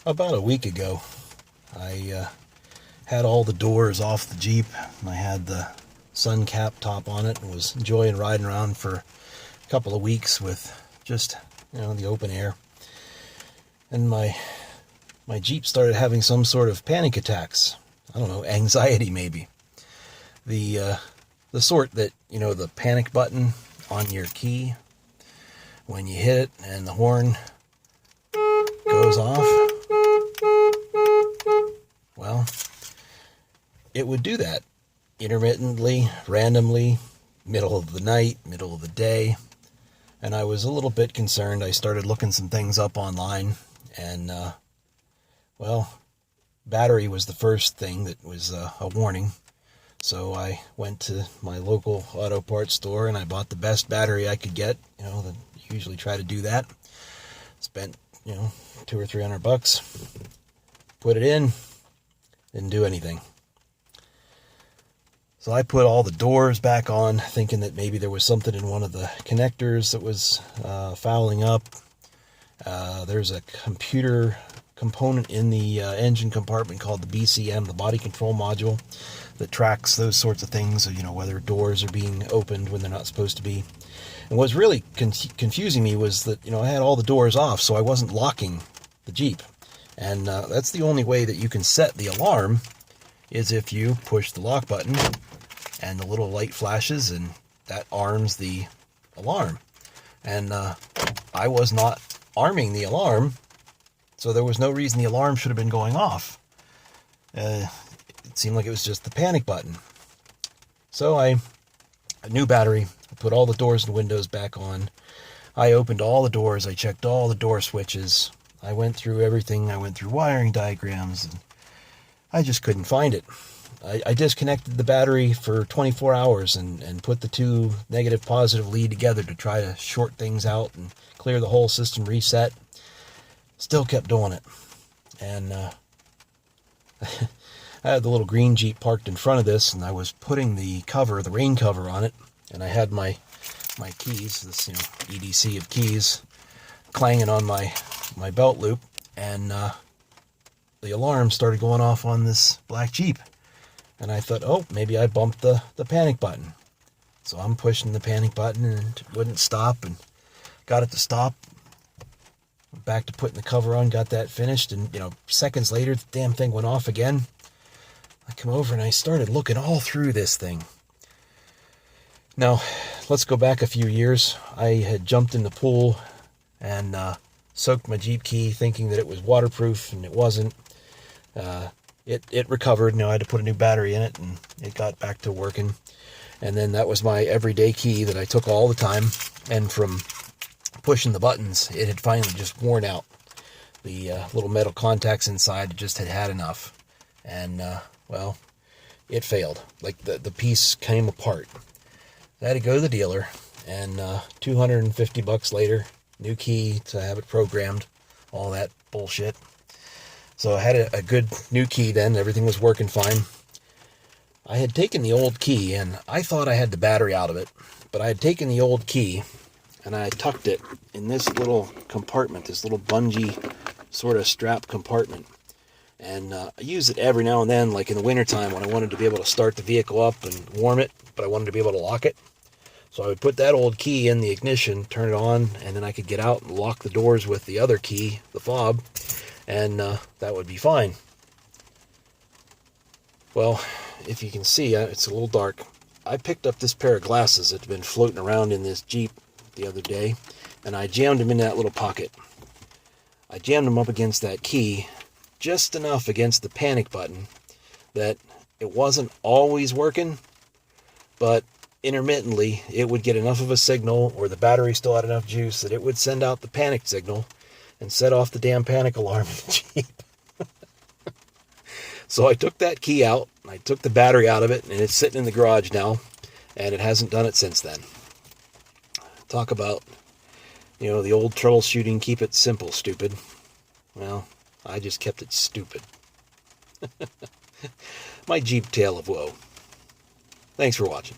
About a week ago, I had all the doors off the Jeep. I had the sun cap top on it and was enjoying riding around for a couple of weeks with just, the open air. And my Jeep started having some sort of panic attacks. I don't know, anxiety maybe. The sort that, the panic button on your key, when you hit it and the horn goes off. Well, it would do that intermittently, randomly, middle of the night, middle of the day. And I was a little bit concerned. I started looking some things up online, and, battery was the first thing that was a warning. So I went to my local auto parts store and I bought the best battery I could get. I usually try to do that. Spent, $200 or $300. Put it in, didn't do anything. So I put all the doors back on, thinking that maybe there was something in one of the connectors that was fouling up. There's a computer component in the engine compartment called the BCM, the body control module, that tracks those sorts of things, whether doors are being opened when they're not supposed to be. And what's really confusing me was that, I had all the doors off, so I wasn't locking the Jeep. And that's the only way that you can set the alarm, is if you push the lock button and the little light flashes, and that arms the alarm. And I was not arming the alarm, so there was no reason the alarm should have been going off. It seemed like it was just the panic button. So a new battery, I put all the doors and windows back on. I opened all the doors. I checked all the door switches. I went through everything. I went through wiring diagrams, and I just couldn't find it. I disconnected the battery for 24 hours and put the two negative positive lead together to try to short things out and clear the whole system, reset. Still kept doing it. And I had the little green Jeep parked in front of this, and I was putting the rain cover on it, and I had my keys, this EDC of keys, clanging on my belt loop, and the alarm started going off on this black Jeep. And I thought, oh, maybe I bumped the panic button. So I'm pushing the panic button, and it wouldn't stop, and got it to stop. Went back to putting the cover on, got that finished, and seconds later, the damn thing went off again. I come over and I started looking all through this thing. Now, let's go back a few years. I had jumped in the pool and soaked my Jeep key thinking that it was waterproof, and it wasn't. It recovered. I had to put a new battery in it, and it got back to working. And then that was my everyday key that I took all the time. And from pushing the buttons, it had finally just worn out. The little metal contacts inside just had enough. And, it failed. Like the piece came apart. I had to go to the dealer, and $250 later, new key to have it programmed, all that bullshit. So I had a good new key then. Everything was working fine. I had taken the old key, and I thought I had the battery out of it, but I had taken the old key, and I tucked it in this little compartment, this little bungee sort of strap compartment. And I use it every now and then, like in the wintertime when I wanted to be able to start the vehicle up and warm it, but I wanted to be able to lock it. So I would put that old key in the ignition, turn it on, and then I could get out and lock the doors with the other key, the fob, and that would be fine. Well, if you can see, it's a little dark. I picked up this pair of glasses that had been floating around in this Jeep the other day, and I jammed them in that little pocket. I jammed them up against that key, just enough against the panic button that it wasn't always working, but intermittently it would get enough of a signal, or the battery still had enough juice, that it would send out the panic signal and set off the damn panic alarm in the Jeep. So I took that key out, I took the battery out of it, and it's sitting in the garage now, and it hasn't done it since then. Talk about, the old troubleshooting, keep it simple, stupid. Well, I just kept it stupid. My Jeep tale of woe. Thanks for watching.